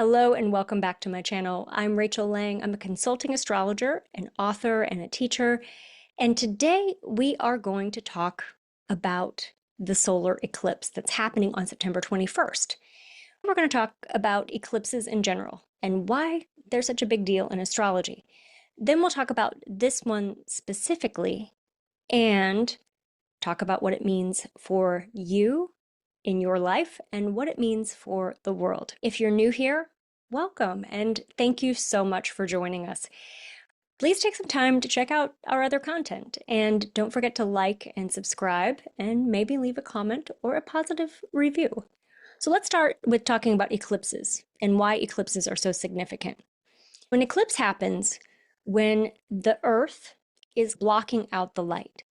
Hello and welcome back to my channel. I'm Rachel Lang. I'm a consulting astrologer, an author, and a teacher. And today we are going to talk about the solar eclipse that's happening on September 21st. We're going to talk about eclipses in general and why they're such a big deal in astrology. Then we'll talk about this one specifically and talk about what it means for you in your life and what it means for the world. If you're new here, welcome and thank you so much for joining us. Please take some time to check out our other content and don't forget to like and subscribe and maybe leave a comment or a positive review. So let's start with talking about eclipses and why eclipses are so significant. An eclipse happens when the Earth is blocking out the light.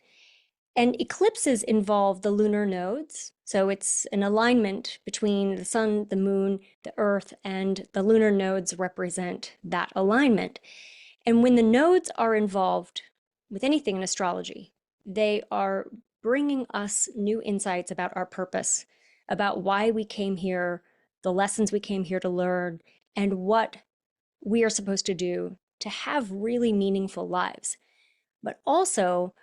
And eclipses involve the lunar nodes. So it's an alignment between the sun, the moon, the earth, and the lunar nodes represent that alignment. And when the nodes are involved with anything in astrology, they are bringing us new insights about our purpose, about why we came here, the lessons we came here to learn, and what we are supposed to do to have really meaningful lives. But also,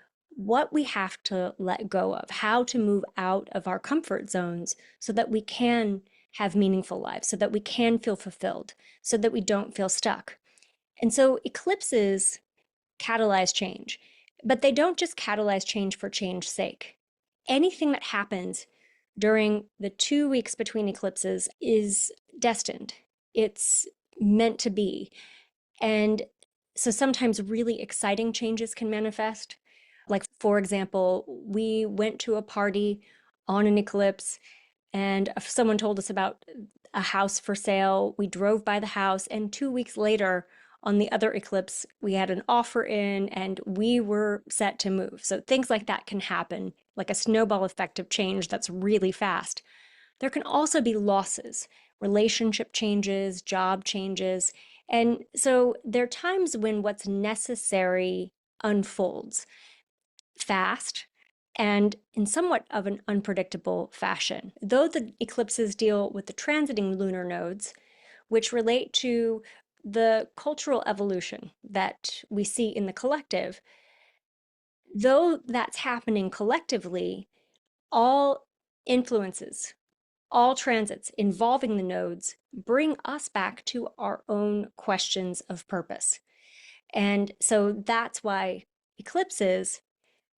what we have to let go of, how to move out of our comfort zones so that we can have meaningful lives, so that we can feel fulfilled, so that we don't feel stuck. And so eclipses catalyze change, but they don't just catalyze change for change's sake. Anything that happens during the 2 weeks between eclipses is destined. It's meant to be. And so sometimes really exciting changes can manifest. Like, for example, we went to a party on an eclipse and someone told us about a house for sale. We drove by the house, and 2 weeks later, on the other eclipse, we had an offer in and we were set to move. So things like that can happen, like a snowball effect of change that's really fast. There can also be losses, relationship changes, job changes. And so there are times when what's necessary unfolds fast and in somewhat of an unpredictable fashion. Though the eclipses deal with the transiting lunar nodes, which relate to the cultural evolution that we see in the collective, though that's happening collectively, all influences, all transits involving the nodes bring us back to our own questions of purpose. And so that's why eclipses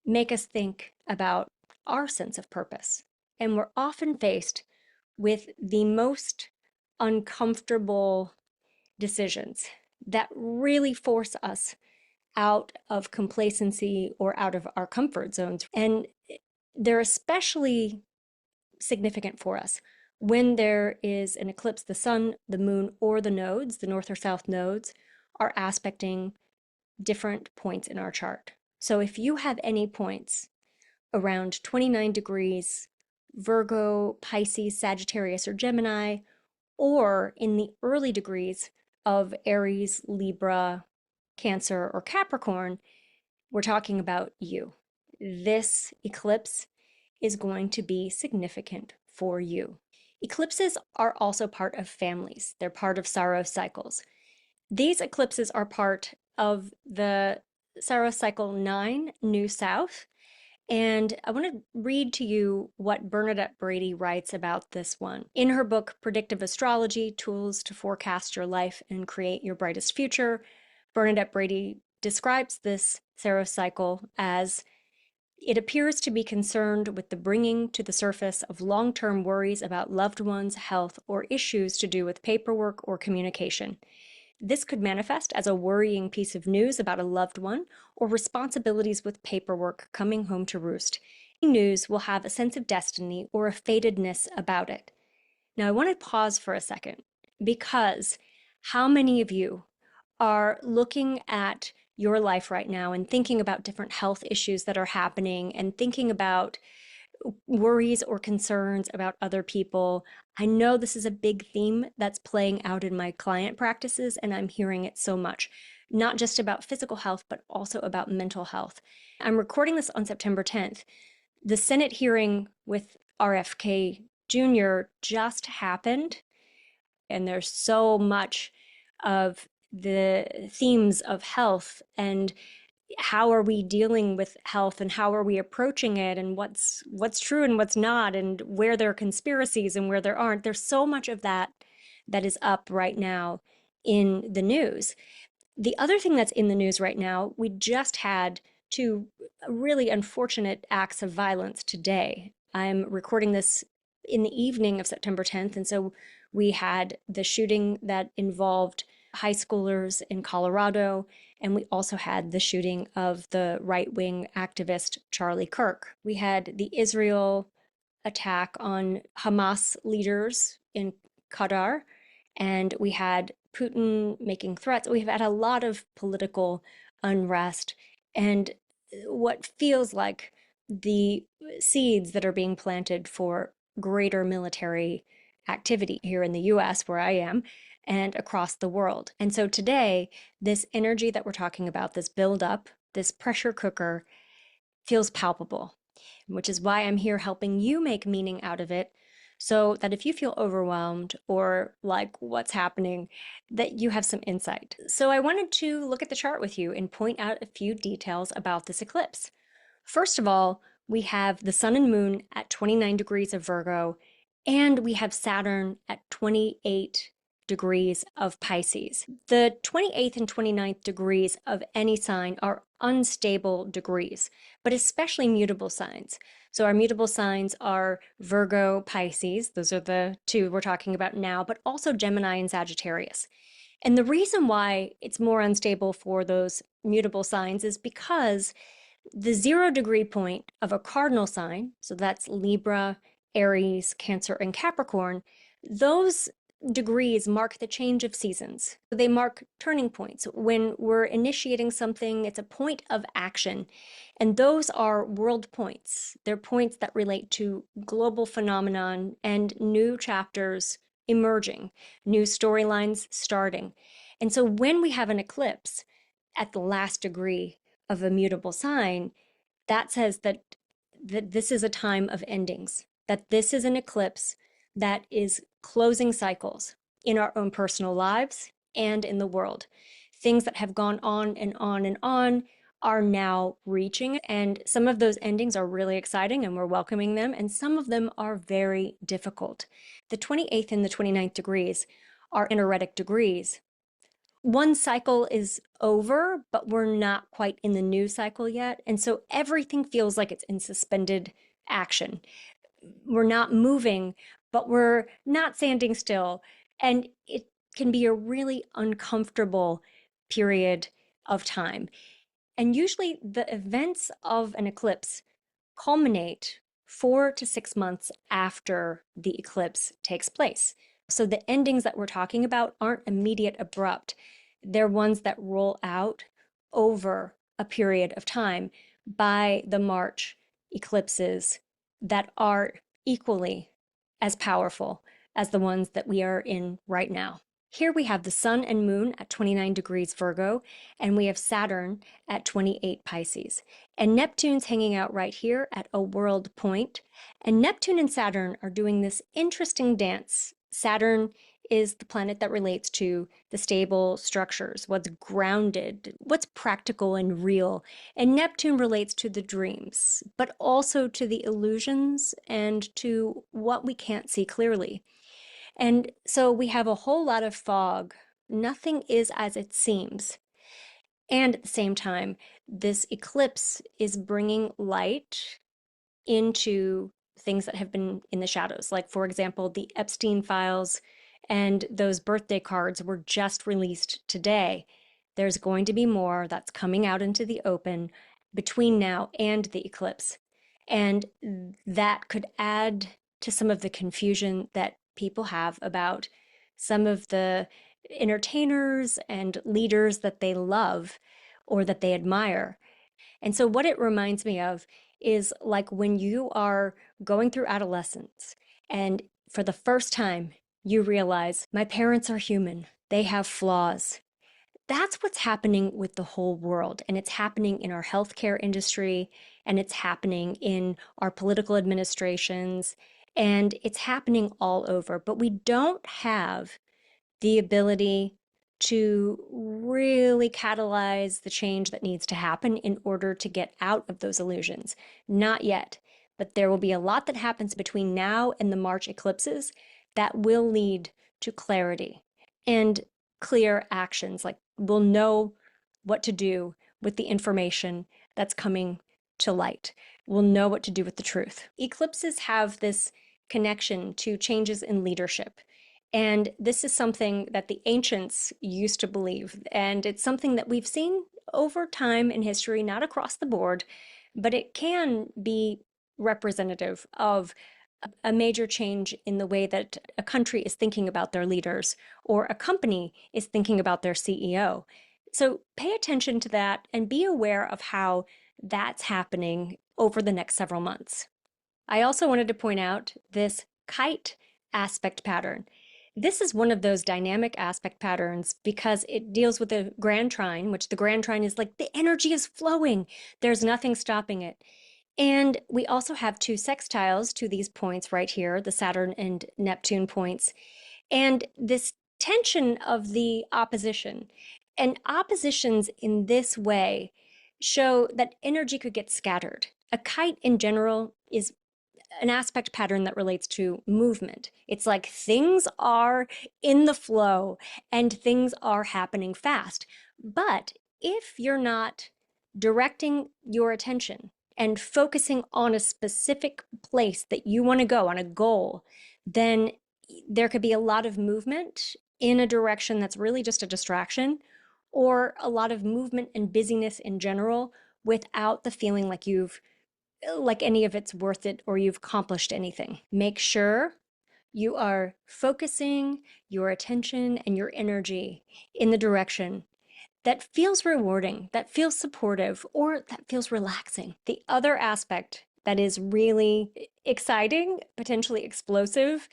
make us think about our sense of purpose. And we're often faced with the most uncomfortable decisions that really force us out of complacency or out of our comfort zones. And they're especially significant for us when there is an eclipse. The sun, the moon, or the nodes, the north or south nodes, are aspecting different points in our chart. So if you have any points around 29 degrees, Virgo, Pisces, Sagittarius, or Gemini, or in the early degrees of Aries, Libra, Cancer, or Capricorn, we're talking about you. This eclipse is going to be significant for you. Eclipses are also part of families. They're part of Saros cycles. These eclipses are part of the Saros cycle 9, New South. And I want to read to you what Bernadette Brady writes about this one. In her book, Predictive Astrology, Tools to Forecast Your Life and Create Your Brightest Future, Bernadette Brady describes this Saros cycle as: it appears to be concerned with the bringing to the surface of long-term worries about loved ones' health or issues to do with paperwork or communication. This could manifest as a worrying piece of news about a loved one or responsibilities with paperwork coming home to roost. News will have a sense of destiny or a fatedness about it. Now, I want to pause for a second, because how many of you are looking at your life right now and thinking about different health issues that are happening and thinking about worries or concerns about other people? I know this is a big theme that's playing out in my client practices, and I'm hearing it so much, not just about physical health, but also about mental health. I'm recording this on September 10th. The Senate hearing with RFK Jr. just happened. And there's so much of the themes of health and how are we dealing with health and how are we approaching it and what's true and what's not and where there are conspiracies and where there aren't. There's so much of that that is up right now in the news. The other thing that's in the news right now, we just had two really unfortunate acts of violence today. I'm recording this in the evening of September 10th, and so we had the shooting that involved high schoolers in Colorado, and we also had the shooting of the right-wing activist Charlie Kirk. We had the Israel attack on Hamas leaders in Qatar, and we had Putin making threats. We've had a lot of political unrest and what feels like the seeds that are being planted for greater military activity here in the US, where I am, and across the world. And so today, this energy that we're talking about, this buildup, this pressure cooker, feels palpable, which is why I'm here helping you make meaning out of it so that if you feel overwhelmed or like what's happening, that you have some insight. So I wanted to look at the chart with you and point out a few details about this eclipse. First of all, we have the sun and moon at 29 degrees of Virgo, and we have Saturn at 28 degrees of Pisces. The 28th and 29th degrees of any sign are unstable degrees, but especially mutable signs. So our mutable signs are Virgo, Pisces. Those are the two we're talking about now, but also Gemini and Sagittarius. And the reason why it's more unstable for those mutable signs is because the 0 degree point of a cardinal sign, so that's Libra, Aries, Cancer, and Capricorn, those degrees mark the change of seasons. They mark turning points. When we're initiating something, it's a point of action. And those are world points. They're points that relate to global phenomenon and new chapters emerging, new storylines starting. And so when we have an eclipse at the last degree of a mutable sign, that says that this is a time of endings, that this is an eclipse that is closing cycles in our own personal lives and in the world. Things that have gone on and on and on are now reaching, and some of those endings are really exciting and we're welcoming them, and some of them are very difficult. The 28th and the 29th degrees are energetic degrees. One cycle is over, but we're not quite in the new cycle yet. And so everything feels like it's in suspended action. We're not moving, but we're not standing still. And it can be a really uncomfortable period of time. And usually the events of an eclipse culminate 4 to 6 months after the eclipse takes place. So the endings that we're talking about aren't immediate, abrupt. They're ones that roll out over a period of time by the March eclipses that are equally as powerful as the ones that we are in right now. Here we have the sun and moon at 29 degrees Virgo, and we have Saturn at 28 Pisces. And Neptune's hanging out right here at a world point. And Neptune and Saturn are doing this interesting dance. Saturn is the planet that relates to the stable structures, what's grounded, what's practical and real. And Neptune relates to the dreams, but also to the illusions and to what we can't see clearly. And so we have a whole lot of fog. Nothing is as it seems. And at the same time, this eclipse is bringing light into things that have been in the shadows. Like, for example, the Epstein files and those birthday cards were just released today. There's going to be more that's coming out into the open between now and the eclipse. And that could add to some of the confusion that people have about some of the entertainers and leaders that they love or that they admire. And so, what it reminds me of is like when you are going through adolescence and for the first time you realize my parents are human, they have flaws. That's what's happening with the whole world. And it's happening in our healthcare industry, and it's happening in our political administrations, and it's happening all over. But we don't have the ability to really catalyze the change that needs to happen in order to get out of those illusions. Not yet, but there will be a lot that happens between now and the March eclipses that will lead to clarity and clear actions. Like we'll know what to do with the information that's coming to light. We'll know what to do with the truth. Eclipses have this connection to changes in leadership. And this is something that the ancients used to believe. And it's something that we've seen over time in history, not across the board, but it can be representative of a major change in the way that a country is thinking about their leaders or a company is thinking about their CEO. So pay attention to that and be aware of how that's happening over the next several months. I also wanted to point out this kite aspect pattern. This is one of those dynamic aspect patterns because it deals with the grand trine, which the grand trine is like the energy is flowing. There's nothing stopping it. And we also have two sextiles to these points right here, the Saturn and Neptune points. And this tension of the opposition. And oppositions in this way show that energy could get scattered. A kite in general is an aspect pattern that relates to movement. It's like things are in the flow and things are happening fast. But if you're not directing your attention and focusing on a specific place that you want to go, on a goal, then there could be a lot of movement in a direction that's really just a distraction, or a lot of movement and busyness in general without the feeling like any of it's worth it or you've accomplished anything. Make sure you are focusing your attention and your energy in the direction that feels rewarding, that feels supportive, or that feels relaxing. The other aspect that is really exciting, potentially explosive,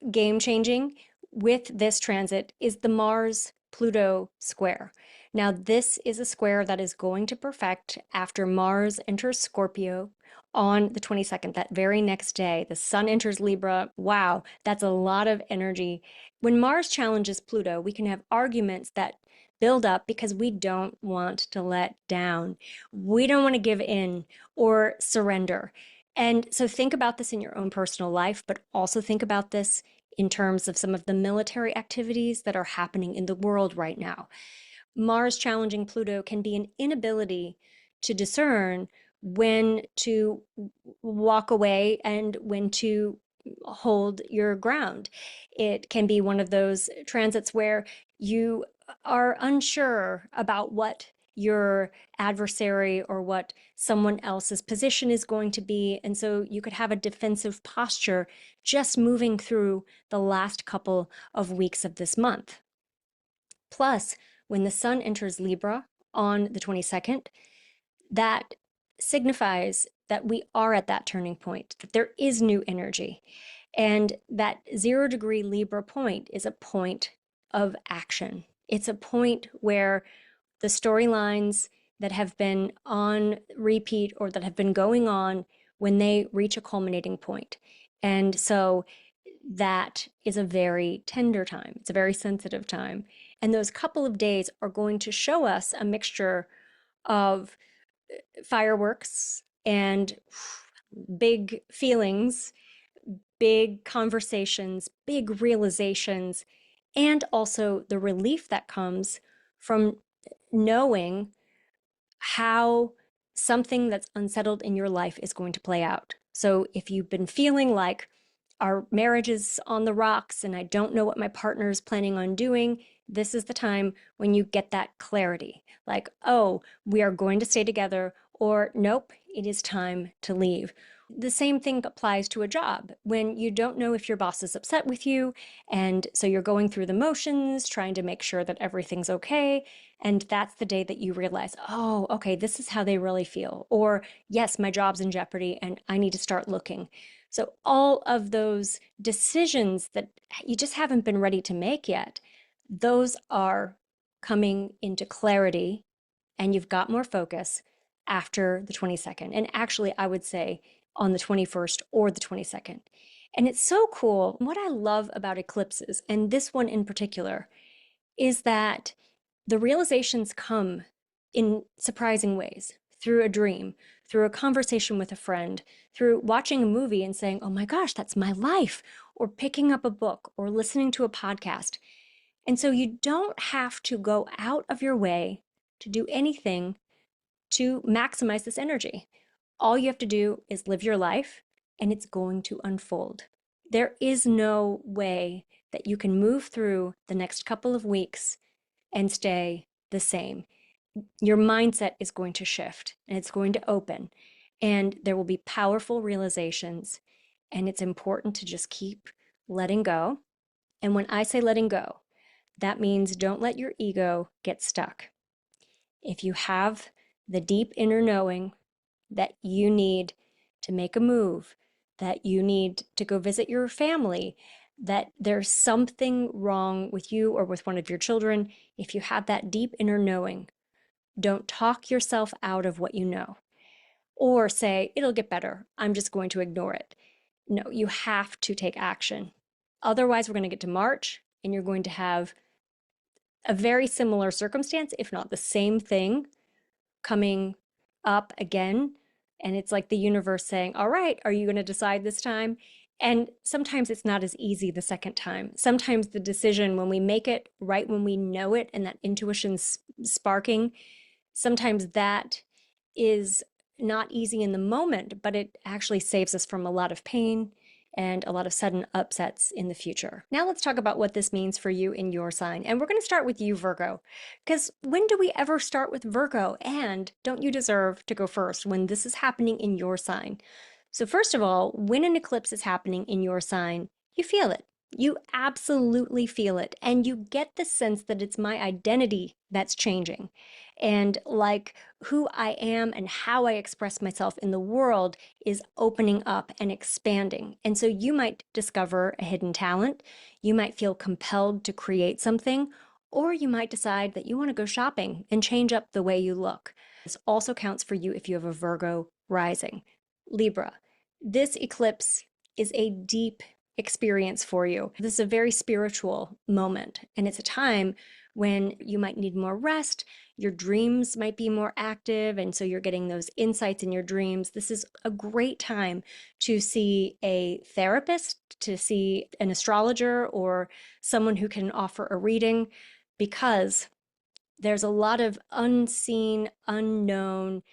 game changing with this transit is the Mars Pluto square. Now, this is a square that is going to perfect after Mars enters Scorpio on the 22nd, that very next day. The sun enters Libra. Wow, that's a lot of energy. When Mars challenges Pluto, we can have arguments that build up because we don't want to let down. We don't want to give in or surrender. And so think about this in your own personal life, but also think about this in terms of some of the military activities that are happening in the world right now. Mars challenging Pluto can be an inability to discern when to walk away and when to hold your ground. It can be one of those transits where you are unsure about what your adversary or what someone else's position is going to be. And so you could have a defensive posture just moving through the last couple of weeks of this month. Plus, when the sun enters Libra on the 22nd, that signifies that we are at that turning point, that there is new energy. And that 0 degree Libra point is a point of action. It's a point where the storylines that have been on repeat or that have been going on when they reach a culminating point. And so that is a very tender time. It's a very sensitive time. And those couple of days are going to show us a mixture of fireworks and big feelings, big conversations, big realizations, and also the relief that comes from knowing how something that's unsettled in your life is going to play out. So if you've been feeling like our marriage is on the rocks and I don't know what my partner is planning on doing, this is the time when you get that clarity. Like, oh, we are going to stay together, or nope, it is time to leave. The same thing applies to a job. When you don't know if your boss is upset with you, and so you're going through the motions, trying to make sure that everything's okay, and that's the day that you realize, oh, okay, this is how they really feel. Or, yes, my job's in jeopardy and I need to start looking. So all of those decisions that you just haven't been ready to make yet, those are coming into clarity and you've got more focus after the 22nd. And actually, I would say on the 21st or the 22nd. And it's so cool. What I love about eclipses, and this one in particular, is that the realizations come in surprising ways through a dream, through a conversation with a friend, through watching a movie and saying, oh my gosh, that's my life, or picking up a book or listening to a podcast. And so you don't have to go out of your way to do anything to maximize this energy. All you have to do is live your life and it's going to unfold. There is no way that you can move through the next couple of weeks and stay the same. Your mindset is going to shift and it's going to open, and there will be powerful realizations. And it's important to just keep letting go. And when I say letting go, that means don't let your ego get stuck. If you have the deep inner knowing that you need to make a move, that you need to go visit your family, that there's something wrong with you or with one of your children, if you have that deep inner knowing, don't talk yourself out of what you know or say, it'll get better, I'm just going to ignore it. No, you have to take action. Otherwise, we're going to get to March and you're going to have a very similar circumstance, if not the same thing, coming up again. And it's like the universe saying, all right, are you going to decide this time? And sometimes it's not as easy the second time. Sometimes the decision, when we make it right when we know it and that intuition's sparking, sometimes that is not easy in the moment, but it actually saves us from a lot of pain and a lot of sudden upsets in the future. Now let's talk about what this means for you in your sign. And we're going to start with you, Virgo, because when do we ever start with Virgo? And don't you deserve to go first when this is happening in your sign? So first of all, when an eclipse is happening in your sign, you feel it. You absolutely feel it. And you get the sense that it's my identity that's changing. And like who I am and how I express myself in the world is opening up and expanding. And so you might discover a hidden talent. You might feel compelled to create something, or you might decide that you want to go shopping and change up the way you look. This also counts for you if you have a Virgo rising. Libra, this eclipse is a deep experience for you. This is a very spiritual moment, and it's a time when you might need more rest. Your dreams might be more active, and so you're getting those insights in your dreams. This is a great time to see a therapist, to see an astrologer, or someone who can offer a reading, because there's a lot of unseen, unknown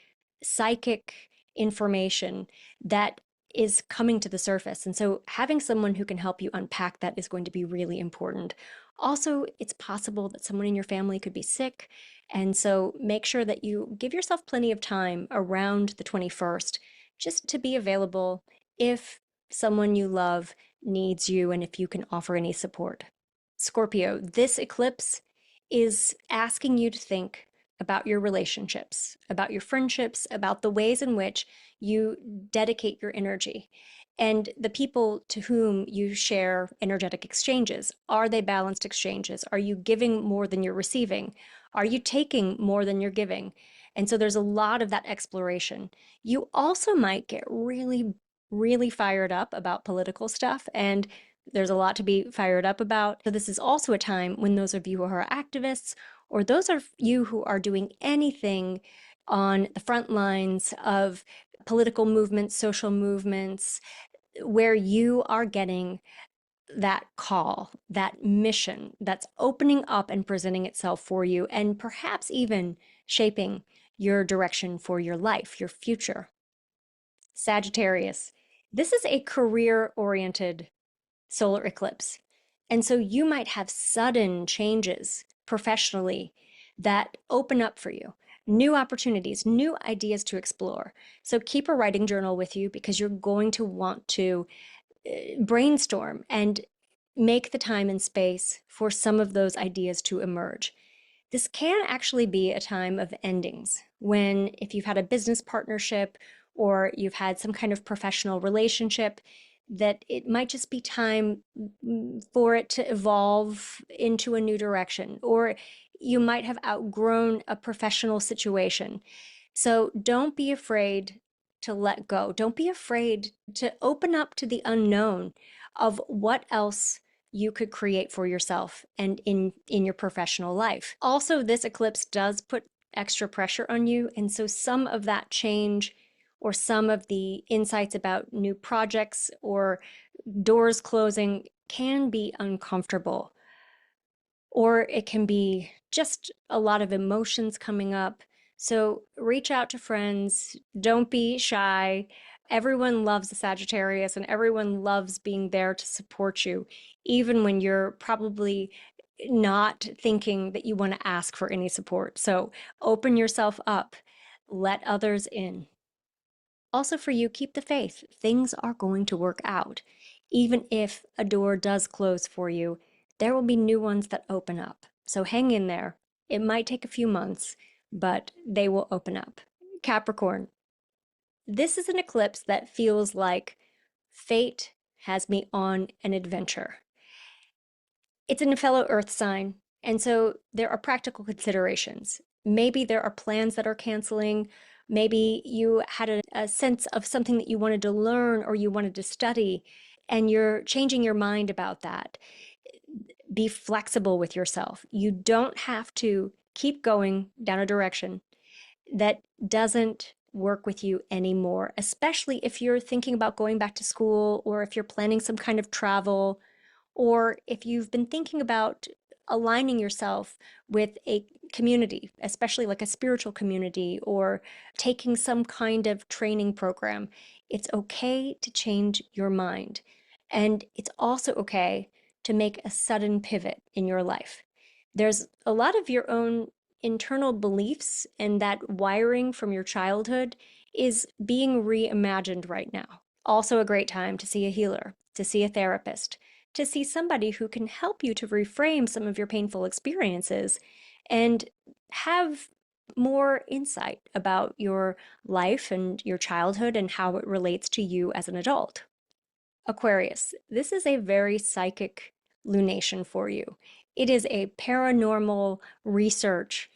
psychic information that is coming to the surface. And so having someone who can help you unpack that is going to be really important. Also, it's possible that someone in your family could be sick. And so make sure that you give yourself plenty of time around the 21st just to be available if someone you love needs you and if you can offer any support. Scorpio, this eclipse is asking you to think about your relationships, about your friendships, about the ways in which you dedicate your energy and the people to whom you share energetic exchanges. Are they balanced exchanges? Are you giving more than you're receiving? Are you taking more than you're giving? And so there's a lot of that exploration. You also might get really, really fired up about political stuff, and there's a lot to be fired up about. So this is also a time when those of you who are activists, or those of you who are doing anything on the front lines of political movements, social movements, where you are getting that call, that mission that's opening up and presenting itself for you, and perhaps even shaping your direction for your life, your future. Sagittarius, this is a career-oriented solar eclipse. And so you might have sudden changes professionally that open up for you, new opportunities, new ideas to explore. So keep a writing journal with you because you're going to want to brainstorm and make the time and space for some of those ideas to emerge. This can actually be a time of endings when, if you've had a business partnership or you've had some kind of professional relationship, that it might just be time for it to evolve into a new direction, or you might have outgrown a professional situation. So don't be afraid to let go. Don't be afraid to open up to the unknown of what else you could create for yourself and in your professional life. Also, this eclipse does put extra pressure on you, and so some of that change or some of the insights about new projects or doors closing can be uncomfortable, or it can be just a lot of emotions coming up. So reach out to friends. Don't be shy. Everyone loves a Sagittarius and everyone loves being there to support you, even when you're probably not thinking that you want to ask for any support. So open yourself up, let others in. Also, for you, keep the faith. Things are going to work out. Even if a door does close for you, there will be new ones that open up. So hang in there. It might take a few months, but they will open up. Capricorn, this is an eclipse that feels like fate has me on an adventure. It's in a fellow earth sign, and so there are practical considerations. Maybe there are plans that are canceling. Maybe you had a sense of something that you wanted to learn or you wanted to study, and you're changing your mind about that. Be flexible with yourself. You don't have to keep going down a direction that doesn't work with you anymore, especially if you're thinking about going back to school or if you're planning some kind of travel or if you've been thinking about aligning yourself with a community, especially like a spiritual community, or taking some kind of training program, it's okay to change your mind. And it's also okay to make a sudden pivot in your life. There's a lot of your own internal beliefs, and that wiring from your childhood is being reimagined right now. Also, a great time to see a healer, to see a therapist, to see somebody who can help you to reframe some of your painful experiences and have more insight about your life and your childhood and how it relates to you as an adult. Aquarius, this is a very psychic lunation for you. It is a paranormal research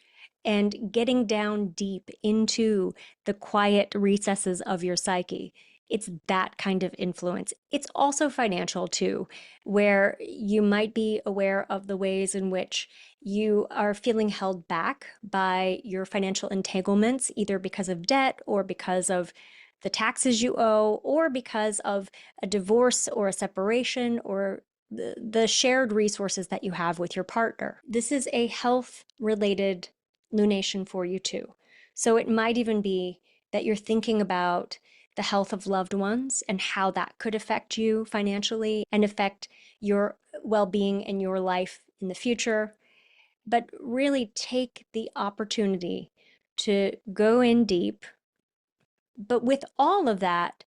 and getting down deep into the quiet recesses of your psyche. It's that kind of influence. It's also financial too, where you might be aware of the ways in which you are feeling held back by your financial entanglements, either because of debt or because of the taxes you owe, or because of a divorce or a separation or the shared resources that you have with your partner. This is a health related lunation for you too. So it might even be that you're thinking about the health of loved ones and how that could affect you financially and affect your well being and your life in the future. But really take the opportunity to go in deep. But with all of that,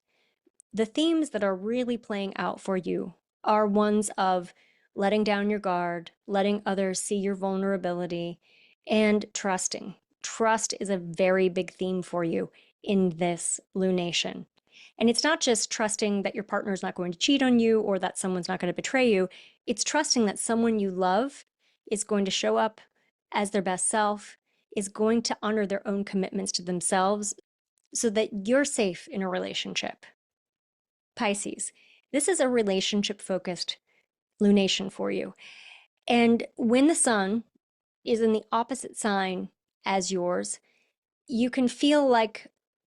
the themes that are really playing out for you are ones of letting down your guard, letting others see your vulnerability, and trusting. Trust is a very big theme for you in this lunation. And it's not just trusting that your partner's not going to cheat on you or that someone's not going to betray you. It's trusting that someone you love is going to show up as their best self, is going to honor their own commitments to themselves so that you're safe in a relationship. Pisces, this is a relationship focused lunation for you. And when the sun is in the opposite sign as yours, you can feel like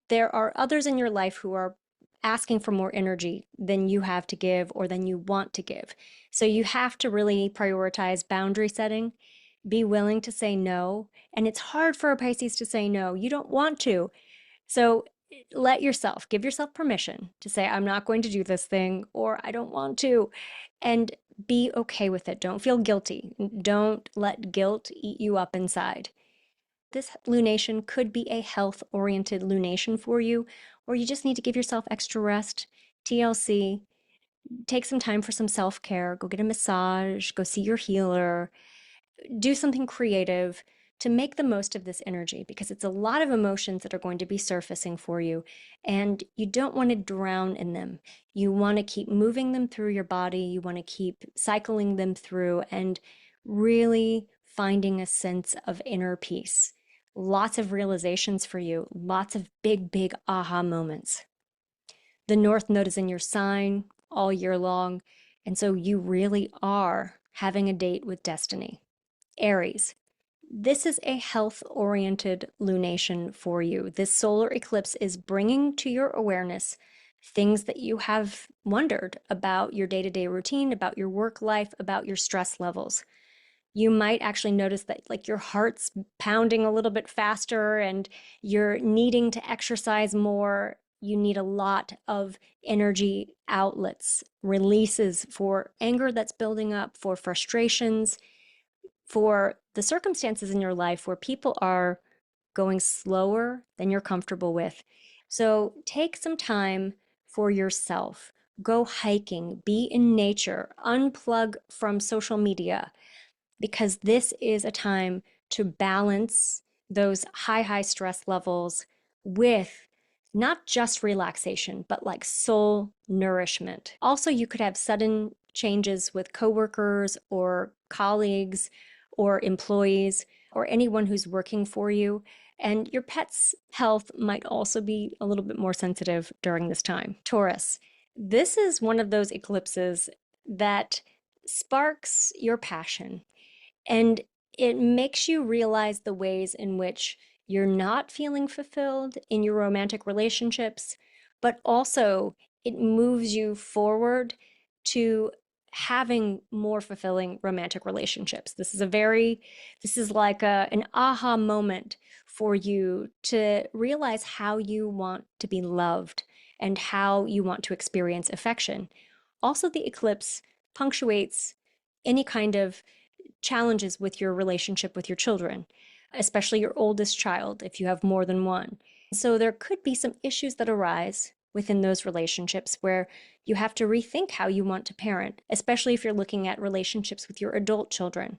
there are others in your life who are asking for more energy than you have to give or than you want to give. So you have to really prioritize boundary setting, be willing to say no. And it's hard for a Pisces to say no. You don't want to. So give yourself permission to say, I'm not going to do this thing, or I don't want to, and be okay with it. Don't feel guilty. Don't let guilt eat you up inside. This lunation could be a health oriented lunation for you, or you just need to give yourself extra rest, TLC, take some time for some self care, go get a massage, go see your healer, do something creative to make the most of this energy because it's a lot of emotions that are going to be surfacing for you and you don't want to drown in them. You want to keep moving them through your body. You want to keep cycling them through and really finding a sense of inner peace. Lots of realizations for you, lots of big, big aha moments. The North Node is in your sign all year long, and so you really are having a date with destiny. Aries, this is a health oriented lunation for you. This solar eclipse is bringing to your awareness things that you have wondered about your day to day routine, about your work life, about your stress levels. You might actually notice that like your heart's pounding a little bit faster and you're needing to exercise more. You need a lot of energy outlets, releases for anger that's building up, for frustrations, for the circumstances in your life where people are going slower than you're comfortable with. So take some time for yourself. Go hiking, be in nature, unplug from social media, because this is a time to balance those high stress levels with not just relaxation, but like soul nourishment. Also, you could have sudden changes with coworkers or colleagues or employees or anyone who's working for you. And your pet's health might also be a little bit more sensitive during this time. Taurus, this is one of those eclipses that sparks your passion. And it makes you realize the ways in which you're not feeling fulfilled in your romantic relationships, but also it moves you forward to having more fulfilling romantic relationships. This is like an aha moment for you to realize how you want to be loved and how you want to experience affection. Also, the eclipse punctuates any kind of challenges with your relationship with your children, especially your oldest child, if you have more than one. So there could be some issues that arise within those relationships where you have to rethink how you want to parent, especially if you're looking at relationships with your adult children.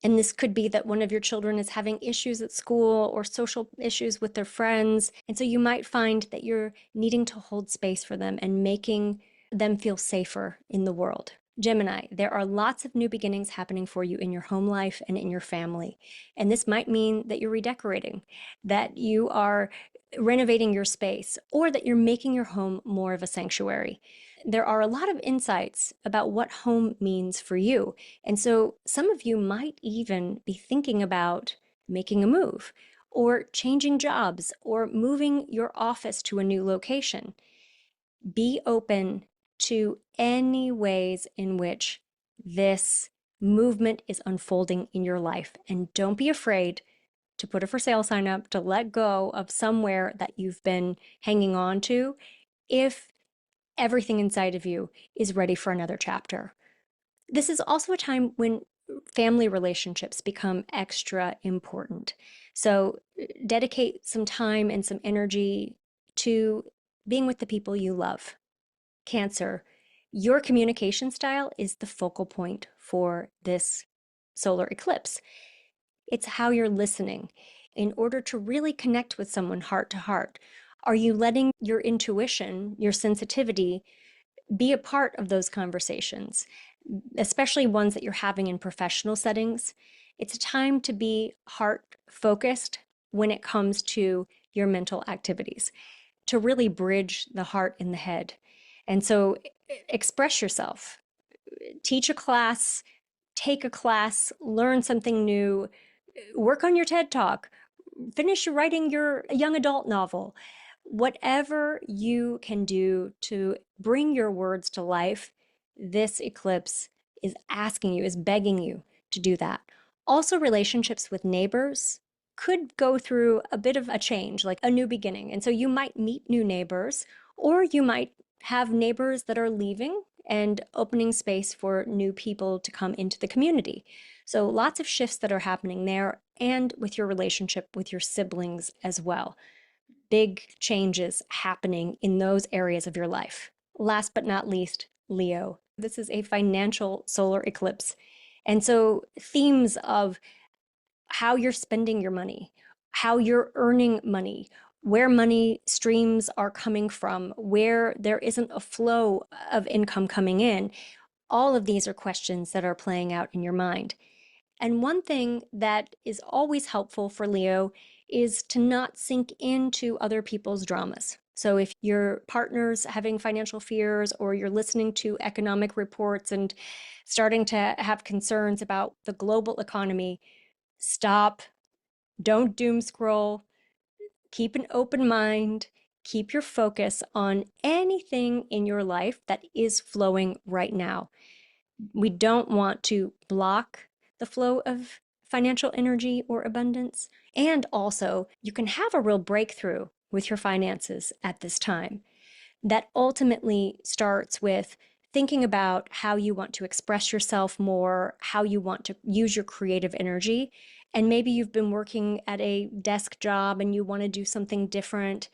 And this could be that one of your children is having issues at school or social issues with their friends. And so you might find that you're needing to hold space for them and making them feel safer in the world. Gemini, there are lots of new beginnings happening for you in your home life and in your family. And this might mean that you're redecorating, that you are renovating your space, or that you're making your home more of a sanctuary. There are a lot of insights about what home means for you. And so some of you might even be thinking about making a move or changing jobs or moving your office to a new location. Be open to any ways in which this movement is unfolding in your life. And don't be afraid to put a for sale sign up, to let go of somewhere that you've been hanging on to if everything inside of you is ready for another chapter. This is also a time when family relationships become extra important. So dedicate some time and some energy to being with the people you love. Cancer, your communication style is the focal point for this solar eclipse. It's how you're listening in order to really connect with someone heart to heart. Are you letting your intuition, your sensitivity, be a part of those conversations, especially ones that you're having in professional settings? It's a time to be heart focused when it comes to your mental activities, to really bridge the heart and the head. And so express yourself, teach a class, take a class, learn something new, work on your TED Talk, finish writing your young adult novel. Whatever you can do to bring your words to life, this eclipse is asking you, is begging you to do that. Also, relationships with neighbors could go through a bit of a change, like a new beginning. And so you might meet new neighbors, or you might have neighbors that are leaving and opening space for new people to come into the community. So lots of shifts that are happening there and with your relationship with your siblings as well. Big changes happening in those areas of your life. Last but not least, Leo. This is a financial solar eclipse. And so themes of how you're spending your money, how you're earning money, where money streams are coming from, where there isn't a flow of income coming in. All of these are questions that are playing out in your mind. And one thing that is always helpful for Leo is to not sink into other people's dramas. So if your partner's having financial fears, or you're listening to economic reports and starting to have concerns about the global economy, stop. Don't doom scroll. Keep an open mind. Keep your focus on anything in your life that is flowing right now. We don't want to block the flow of financial energy or abundance. And also, you can have a real breakthrough with your finances at this time that ultimately starts with thinking about how you want to express yourself more, how you want to use your creative energy. And maybe you've been working at a desk job and you want to do something different.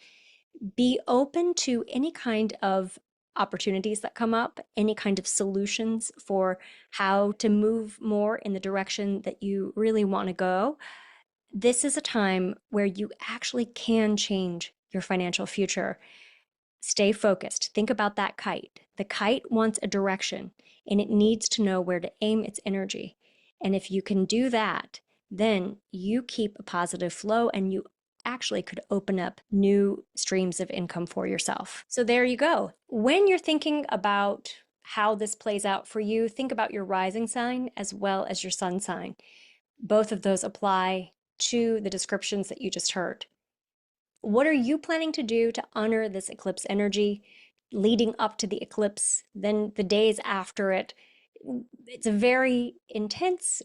Be open to any kind of opportunities that come up, any kind of solutions for how to move more in the direction that you really want to go. This is a time where you actually can change your financial future. Stay focused. Think about that kite. The kite wants a direction and it needs to know where to aim its energy. And if you can do that, then you keep a positive flow and you actually could open up new streams of income for yourself. So there you go. When you're thinking about how this plays out for you, think about your rising sign as well as your sun sign. Both of those apply to the descriptions that you just heard. What are you planning to do to honor this eclipse energy leading up to the eclipse, then the days after it? It's a very intense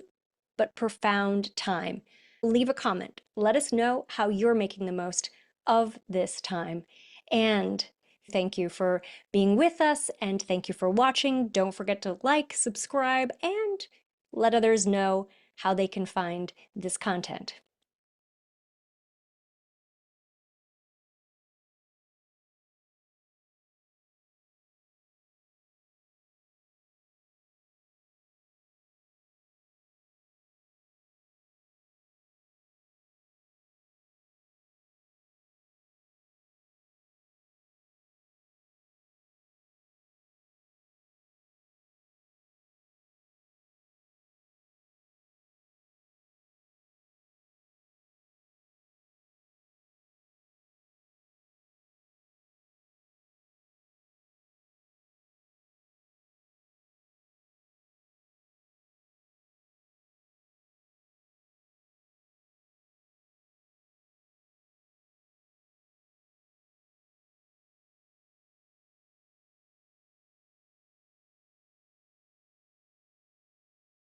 but profound time. Leave a comment. Let us know how you're making the most of this time. And thank you for being with us, and thank you for watching. Don't forget to like, subscribe, and let others know how they can find this content.